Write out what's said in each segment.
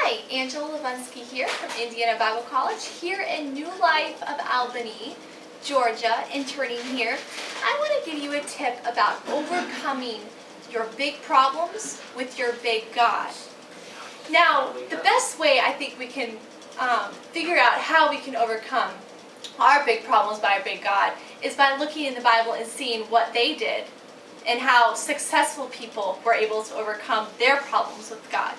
Hi, Angela Labunski here from Indiana Bible College here in New Life of Albany, Georgia, interning here. I want to give you a tip about overcoming your big problems with your big God. Now, the best way I think we can figure out how we can overcome our big problems by our big God is by looking in the Bible and seeing what they did and how successful people were able to overcome their problems with God.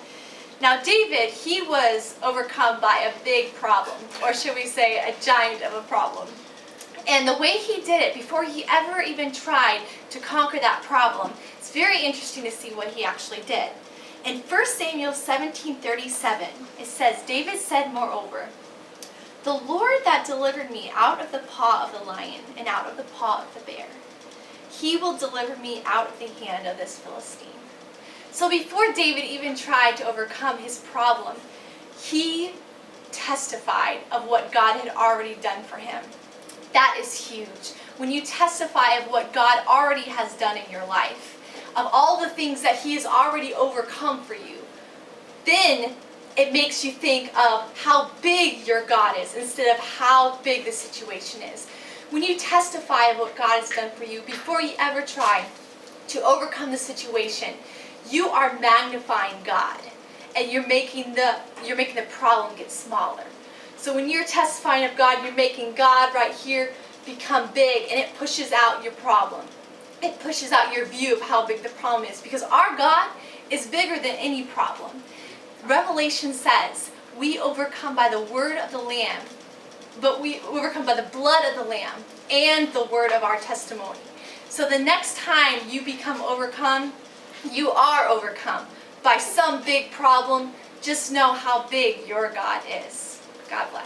Now David, he was overcome by a big problem, or should we say a giant of a problem. And the way he did it, before he ever even tried to conquer that problem, it's very interesting to see what he actually did. In 1 Samuel 17:37, it says, David said, moreover, "The Lord that delivered me out of the paw of the lion and out of the paw of the bear, he will deliver me out of the hand of this Philistine." So before David even tried to overcome his problem, he testified of what God had already done for him. That is huge. When you testify of what God already has done in your life, of all the things that he has already overcome for you, then it makes you think of how big your God is instead of how big the situation is. When you testify of what God has done for you before you ever try to overcome the situation, you are magnifying God, and you're making the problem get smaller. So when you're testifying of God, you're making God right here become big, and it pushes out your problem. It pushes out your view of how big the problem is, because our God is bigger than any problem. Revelation says we overcome by the word of the Lamb, but we overcome by the blood of the Lamb and the word of our testimony. So the next time you become overcome, you are overcome by some big problem. Just know how big your God is. God bless.